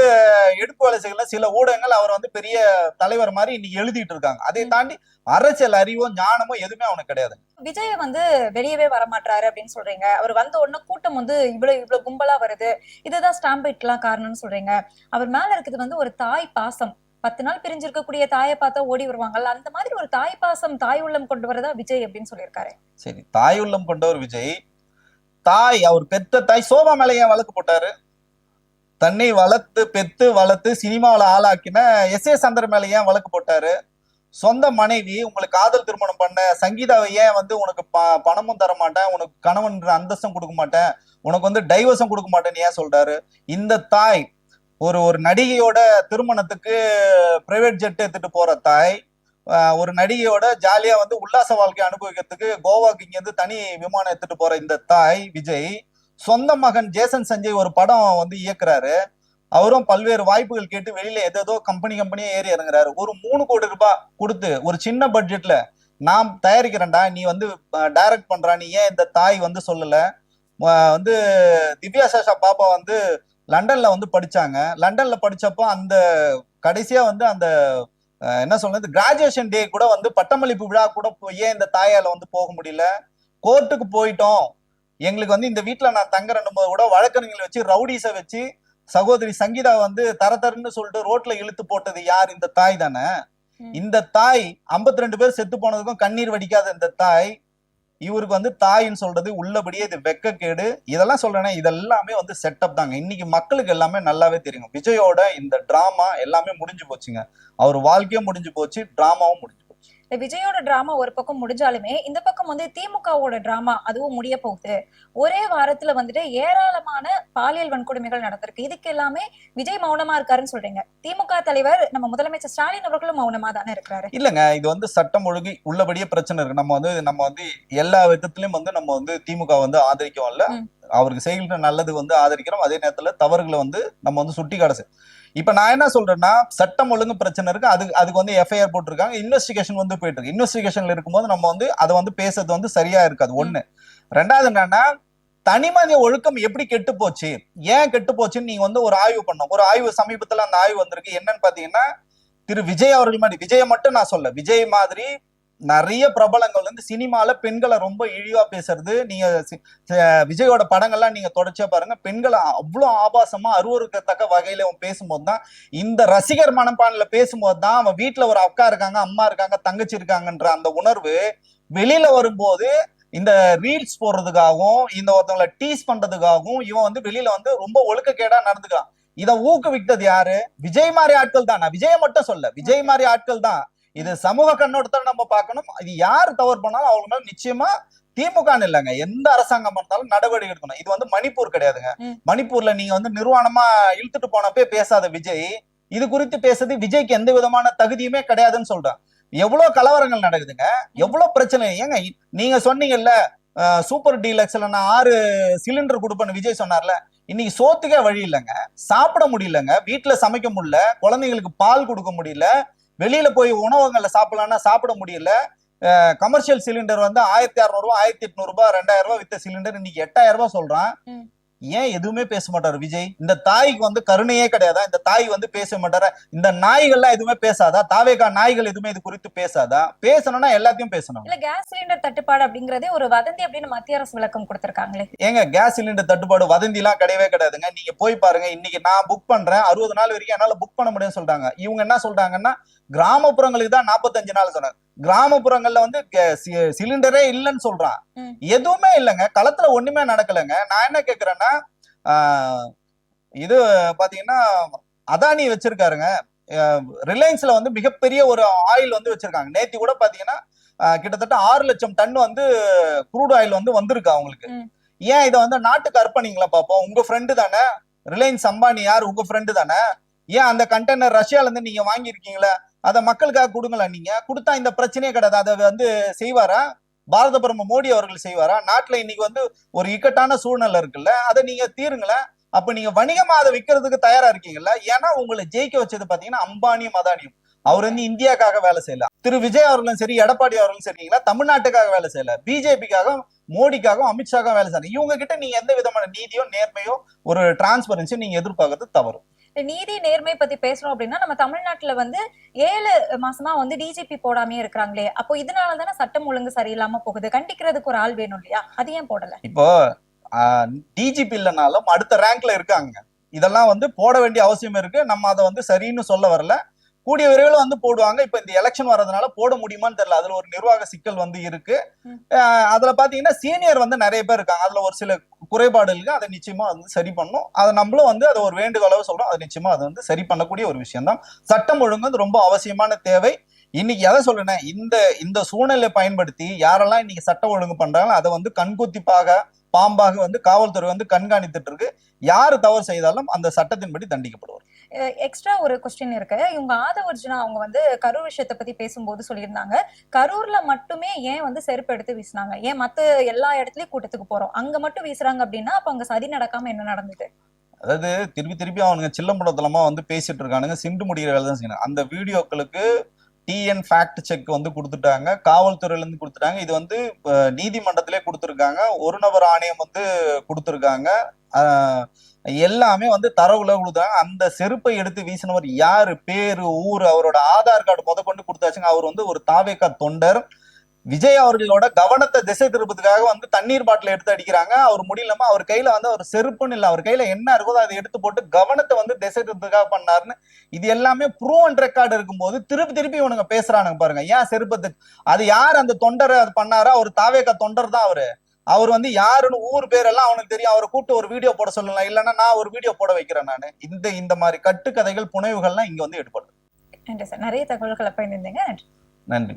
எடுப்பு வேலை செய்யல, சில ஊடகங்கள் அவர் வந்து பெரிய தலைவர் மாதிரி இன்னைக்கு எழுதிட்டு இருக்காங்க. அதை தாண்டி அரசியல் அறிவோ ஞானமோ எதுவுமே அவனுக்கு கிடையாது. விஜய் வந்து வெளியவே வரமாட்டாரு அப்படின்னு சொல்றீங்க. அவர் வந்த உடனே கூட்டம் வந்து இவ்வளவு கும்பலா வருது, இதுதான் ஸ்டாம்பேட் எல்லாம் காரணம்னு சொல்றீங்க. அவர் மேல இருக்குது வந்து ஒரு தாய் பாசம். 10 நாள் பிரிஞ்சிருக்கக்கூடிய தாயை பார்த்தா ஓடி வருவாங்கல்ல, அந்த மாதிரி ஒரு தாய் பாசம், தாய் உள்ளம் கொண்டு வரதா விஜய் அப்படின்னு சொல்லியிருக்காரு. சரி, தாய் உள்ளம் கொண்டவர் விஜய். தாய், அவர் பெத்த தாய் சோபா மேல ஏன் வழக்கு போட்டாரு? தன்னை வளர்த்து பெத்து வளர்த்து சினிமாவில ஆளாக்கின SA சந்திர மேல ஏன் வழக்கு போட்டாரு? சொந்த மனைவி உங்களுக்கு காதல் திருமணம் பண்ண சங்கீதாவை ஏன் வந்து உனக்கு பணமும் தர மாட்டேன், உனக்கு கணவன் அந்தஸ்தும் கொடுக்க மாட்டேன், உனக்கு வந்து டைவர்ஸும் கொடுக்க மாட்டேன்னு ஏன் சொல்றாரு? இந்த தாய் ஒரு நடிகையோட திருமணத்துக்கு பிரைவேட் ஜெட் எடுத்துட்டு போற தாய், ஒரு நடிகையோட ஜாலியா வந்து உல்லாச வாழ்க்கை அனுபவிக்கிறதுக்கு கோவாக்கு இங்க இருந்து தனி விமானம் எடுத்துட்டு போற இந்த தாய் விஜய் சொந்த மகன் ஜேசன் சஞ்சய் ஒரு படம் வந்து இயக்குறாரு. அவரும் பல்வேறு வாய்ப்புகள் கேட்டு வெளியில ஏதோ கம்பெனியே ஏறி இறங்குறாரு. ஒரு 3 கோடி ரூபாய் கொடுத்து ஒரு சின்ன பட்ஜெட்ல நான் தயாரிக்கிறேன்டா, நீ வந்து டைரக்ட் பண்றா, நீ ஏன் இந்த தாய் வந்து சொல்லல? வந்து திவ்யா சாஷா பாப்பா வந்து லண்டன்ல வந்து படிச்சாங்க. லண்டன்ல படிச்சப்போ அந்த கடைசியா வந்து அந்த என்ன சொல்றது கிராஜுவேஷன் டே கூட வந்து பட்டமளிப்பு விழா கூட ஏன் இந்த தாயால வந்து போக முடியல? கோர்ட்டுக்கு போயிட்டோம், எங்களுக்கு வந்து இந்த வீட்டுல நான் தங்குறேன் போது கூட வழக்கறிஞர்களை வச்சு ரவுடிஸை வச்சு சகோதரி சங்கீதா வந்து தரன்னு சொல்லிட்டு ரோட்ல இழுத்து போட்டது யார்? இந்த தாய் தானே. இந்த தாய் 52 பேர் செத்து போனதுக்கும் கண்ணீர் வடிக்காத இந்த தாய் இவருக்கு வந்து தாயின்னு சொல்றது உள்ளபடியே இது வெக்கக்கேடு. இதெல்லாம் சொல்றேன்னா இதெல்லாமே வந்து செட்டப் தாங்க. இன்னைக்கு மக்களுக்கு எல்லாமே நல்லாவே தெரியும். விஜயோட இந்த டிராமா எல்லாமே முடிஞ்சு போச்சுங்க. அவர் வாழ்க்கையும் முடிஞ்சு போச்சு, டிராமாவும் முடிஞ்சு போச்சு. விஜயோட டிராமா ஒரு பக்கம் முடிஞ்சாலுமே இந்த பக்கம் வந்து திமுகவோட டிராமா அதுவும் முடிய போகுது. ஒரே வாரத்துல வந்துட்டு ஏராளமான பாலியல் வன்கொடுமைகள் நடந்திருக்கு. இதுக்கு எல்லாமே விஜய் மௌனமா இருக்காருன்னு சொல்றீங்க. திமுக தலைவர் நம்ம முதலமைச்சர் ஸ்டாலின் அவர்களும் மௌனமா தானே இருக்கிறாரு. இல்லங்க, இது வந்து சட்டம் ஒழுங்கு உள்ளபடியே பிரச்சனை இருக்கு. நம்ம வந்து எல்லா விதத்திலயும் வந்து நம்ம வந்து திமுக வந்து ஆதரிக்கவும் இல்ல, அவருக்கு செய்கிற நல்லது வந்து ஆதரிக்கிறோம். அதே நேரத்துல தவறுகளை வந்து நம்ம வந்து சுட்டி காட்ட. இப்ப நான் என்ன சொல்றேன்னா, சட்டம் ஒழுங்கு பிரச்சனை இருக்கு, அதுக்கு வந்து எஃப்ஐஆர் போட்டிருக்காங்க, இன்வெஸ்டிகேஷன் வந்து போயிட்டு இருக்கு. இன்வெஸ்டிகேஷன்ல இருக்கும்போது நம்ம வந்து அதை வந்து பேசுறது வந்து சரியா இருக்காது. ஒண்ணு. ரெண்டாவது என்னன்னா, தனிமனித ஒழுக்கம் எப்படி கெட்டு போச்சு, ஏன் கெட்டு போச்சுன்னு நீங்க வந்து ஒரு ஆய்வு பண்ணோம். ஒரு ஆய்வு சமீபத்துல அந்த ஆய்வு வந்திருக்கு. என்னன்னு பாத்தீங்கன்னா, திரு விஜய் அவர்கள் மாதிரி, விஜய் மட்டும் நான் சொல்ல, விஜய் மாதிரி நிறைய பிரபலங்கள் வந்து சினிமால பெண்களை ரொம்ப இழிவா பேசுறது. நீங்க விஜயோட படங்கள்லாம் நீங்க தொடர்ச்சியா பாருங்க, பெண்களை அவ்வளவு ஆபாசமா அருவருக்கத்தக்க வகையில அவன் பேசும்போதுதான், இந்த ரசிகர் மனப்பான்ல பேசும்போதுதான் அவன் வீட்டுல ஒரு அக்கா இருக்காங்க, அம்மா இருக்காங்க, தங்கச்சி இருக்காங்கன்ற அந்த உணர்வு வெளியில வரும்போது இந்த ரீல்ஸ் போடுறதுக்காகவும் இந்த ஒருத்தவங்களை டீஸ் பண்றதுக்காகவும் இவன் வந்து வெளியில வந்து ரொம்ப ஒழுக்கக்கேடா நடந்துக்கிறான். இதை ஊக்குவித்தது யாரு? விஜய் மாதிரி ஆட்கள் தான். நான் விஜய் மட்டும் சொல்ல, விஜய் மாதிரி ஆட்கள் தான். இது சமூக கண்ணோட்டத்தை நம்ம பார்க்கணும். இது யாரு தவறு பண்ணாலும் அவங்க மேல நிச்சயமா திமுக இல்லைங்க, எந்த அரசாங்கம் இருந்தாலும் நடவடிக்கை எடுக்கணும். இது வந்து மணிப்பூர் கிடையாதுங்க. மணிப்பூர்ல நீங்க வந்து நிர்வாணமா இழுத்துட்டு போனப்பே பேசாத விஜய் இது குறித்து பேசுறது விஜய்க்கு எந்த விதமான தகுதியுமே கிடையாதுன்னு சொல்றான். எவ்வளவு கலவரங்கள் நடக்குதுங்க, எவ்வளவு பிரச்சனை. ஏங்க நீங்க சொன்னீங்கல்ல சூப்பர் டீலக்ஸ்ல நான் 6 சிலிண்டர் கொடுப்பேன்னு விஜய் சொன்னார்ல, இன்னைக்கு சோத்துக்கே வழி இல்லைங்க, சாப்பிட முடியலங்க, வீட்டுல சமைக்க முடியல, குழந்தைங்களுக்கு பால் கொடுக்க முடியல, வெளியில போய் உணவகங்கள்ல சாப்பிடலாம்னா சாப்பிட முடியல. கமர்ஷியல் சிலிண்டர் வந்து 1600 ரூபாய், 1800 ரூபாய், 2000 ரூபாய் வித்த சிலிண்டர் இன்னைக்கு 8000 ரூபாய் சொல்றான். ஏன் எதுவுமே பேச மாட்டாரு விஜய்? இந்த தாய்க்கு வந்து கருணையே கிடையாதா? இந்த தாய் வந்து பேச மாட்டாரா? இந்த நாய்கள்லாம் எதுவுமே பேசாதா? தாவேகா நாய்கள் எதுவுமே இது குறித்து பேசாதா? பேசணும்னா எல்லாத்தையும் பேசணும். இல்ல கேஸ் சிலிண்டர் தட்டுப்பாடு அப்படிங்கறதே ஒரு வதந்தி அப்படின்னு மத்திய அரசு விளக்கம் கொடுத்திருக்காங்களே. ஏங்க கேஸ் சிலிண்டர் தட்டுப்பாடு வதந்தி எல்லாம் கிடையவே கிடையாதுங்க. நீங்க போய் பாருங்க, இன்னைக்கு நான் புக் பண்றேன் 60 நாள் வரைக்கும் என்னால புக் பண்ண முடியும்னு சொல்றாங்க. இவங்க என்ன சொல்றாங்கன்னா, கிராமப்புறங்களுக்கு தான் 45 நாள் சொன்னாங்க. கிராமப்புறங்கள்ல வந்து சிலிண்டரே இல்லைன்னு சொல்றான். எதுவுமே இல்லைங்க, களத்துல ஒண்ணுமே நடக்கலைங்க. நான் என்ன கேக்குறேன்னா, இது பாத்தீங்கன்னா அதானி வச்சிருக்காருங்க, ரிலையன்ஸ்ல வந்து மிகப்பெரிய ஒரு ஆயில் வந்து வச்சிருக்காங்க. நேத்தி கூட பாத்தீங்கன்னா கிட்டத்தட்ட 6 லட்சம் டன் வந்து குரூட் ஆயில் வந்து வந்திருக்கு அவங்களுக்கு. ஏன் இதை வந்து நாட்டுக்கு அர்ப்பணிங்களா பாப்போம்? உங்க ஃப்ரெண்டு தானே ரிலையன்ஸ் அம்பானி, யார்? உங்க ஃப்ரெண்டு தானே. ஏன் அந்த கண்டெய்னர் ரஷ்யால இருந்து நீங்க வாங்கியிருக்கீங்களா, அதை மக்களுக்காக கொடுங்களா? நீங்க கொடுத்தா இந்த பிரச்சனையே கிடையாது. அதை வந்து செய்வாரா பாரத பிரதமர் மோடி அவர்கள்? செய்வாரா? நாட்டுல இன்னைக்கு வந்து ஒரு இக்கட்டான சூழ்நிலை இருக்குல்ல, அதை நீங்க தீருங்களேன். அப்ப நீங்க வணிகமா அதை விற்கிறதுக்கு தயாரா இருக்கீங்கல்ல? ஏன்னா உங்களை ஜெயிக்க வச்சது பாத்தீங்கன்னா அம்பானியும் அதானியும். அவர் வந்து இந்தியாக்காக வேலை செய்யல. திரு விஜய் அவர்களும் சரி, எடப்பாடி அவர்களும் சரிங்களா, தமிழ்நாட்டுக்காக வேலை செய்யல, பிஜேபிக்காக, மோடிக்காகவும் அமித்ஷாக்காக வேலை செய்யணும். இவங்க கிட்ட நீங்க எந்த விதமான நீதியோ நேர்மையோ ஒரு டிரான்ஸ்பரன்சி நீங்க எதிர்பார்க்கறது தவறு. நீதி நேர்மை பத்தி பேசணும் அப்படின்னா, நம்ம தமிழ்நாட்டுல வந்து 7 மாசமா வந்து டிஜிபி போடாமே இருக்கிறாங்களே, அப்போ இதனாலதானே சட்டம் ஒழுங்கு சரியில்லாம போகுது. கண்டிக்கிறதுக்கு ஒரு ஆள் வேணும் இல்லையா? அது ஏன் போடல? இப்போ டிஜிபி இல்லைனாலும் அடுத்த ரேங்க்ல இருக்காங்க. இதெல்லாம் வந்து போட வேண்டிய அவசியம் இருக்கு. நம்ம அதை வந்து சரின்னு சொல்ல வரல, கூடிய விரைவில் வந்து போடுவாங்க. இப்ப இந்த எலெக்ஷன் வர்றதுனால போட முடியுமான்னு தெரியல. அதுல ஒரு நிர்வாக சிக்கல் வந்து இருக்கு. அதுல பாத்தீங்கன்னா சீனியர் வந்து நிறைய பேர் இருக்காங்க. அதுல ஒரு சில குறைபாடுகளுக்கு அதை நிச்சயமா வந்து சரி பண்ணும். அதை நம்மளும் வந்து அதை ஒரு வேண்டுகோளாக சொல்றோம். அது நிச்சயமா அதை வந்து சரி பண்ணக்கூடிய ஒரு விஷயம் தான். சட்டம் ஒழுங்கு வந்து ரொம்ப அவசியமான தேவை. இன்னைக்கு எதை சொல்றேன், இந்த சூழ்நிலை பயன்படுத்தி யாரெல்லாம் இன்னைக்கு சட்டம் ஒழுங்கு பண்றாங்களோ அதை வந்து கண்குத்திப்பாக பாம்பாக வந்து காவல்துறை வந்து கண்காணித்துட்டு இருக்கு. யாரு தவறு செய்தாலும் அந்த சட்டத்தின்படி தண்டிக்கப்படுவார். எக்ஸ்ட்ரா ஒரு கொஸ்டின் இருக்கு. இவங்க ஆதவ அர்ஜுனா அவங்க வந்து கரூர் விஷயத்தை பத்தி பேசும்போது சொல்லியிருந்தாங்க, கரூர்ல மட்டுமே ஏன் வந்து செருப்பு எடுத்து வீசினாங்க, ஏன் மத்த எல்லா இடத்துலயும் கூட்டத்துக்கு போறோம் அங்க மட்டும் வீசுறாங்க அப்படின்னா அப்ப அங்க சதி நடக்காம என்ன நடந்தது? அதாவது திருப்பி அவனுங்க சில்லம்படத்தலமா வந்து பேசிட்டு இருக்கானுங்க, சிண்டு முடிகிற வேலை தான் செய்யணும். அந்த வீடியோக்களுக்கு டிஎன் ஃபேக்ட் செக் வந்து கொடுத்துட்டாங்க, காவல்துறையில இருந்து கொடுத்துட்டாங்க. இது வந்து நீதிமன்றத்திலே கொடுத்துருக்காங்க, ஒரு நபர் ஆணையம் வந்து கொடுத்துருக்காங்க. எல்லாமே வந்து தரவுல கொடுத்தாங்க. அந்த செருப்பை எடுத்து வீசினவர் யாரு, பேரு, ஊரு, அவரோட ஆதார் கார்டு கொண்டு கொடுத்தாச்சுங்க. அவர் வந்து ஒரு தாவேகா தொண்டர். விஜய் அவர்களோட கவனத்தை திசை திருப்பதுக்காக வந்து தண்ணீர் பாட்டில் எடுத்து அடிக்கிறாங்க. அவர் முடியலமா அவர் கையில வந்து அவர் செருப்புன்னு இல்லை, அவர் கையில என்ன இருக்குதோ அதை எடுத்து போட்டு கவனத்தை வந்து திசை திருப்பதுக்காக பண்ணாருன்னு இது எல்லாமே ப்ரூவ் அண்ட் ரெக்கார்டு இருக்கும்போது திருப்பி இவனுங்க பேசுறானுங்க பாருங்க. ஏன் செருப்பத்துக்கு அது யார் அந்த தொண்டர் அது பண்ணாரா? அவர் தாவேகா தொண்டர் தான். அவர் வந்து யாருன்னு ஊர் பேரெல்லாம் அவனுக்கு தெரியும். அவரை கூப்பிட்டு ஒரு வீடியோ போட சொல்லலாம், இல்லைன்னா நான் ஒரு வீடியோ போட வைக்கிறேன். நான் இந்த மாதிரி கட்டுக்கதைகள் புனைவுகள்லாம் இங்க வந்து எடுப்படுது. நன்றி சார், நிறைய தகவல்களை பயந்துருந்தீங்க. நன்றி. நன்றி.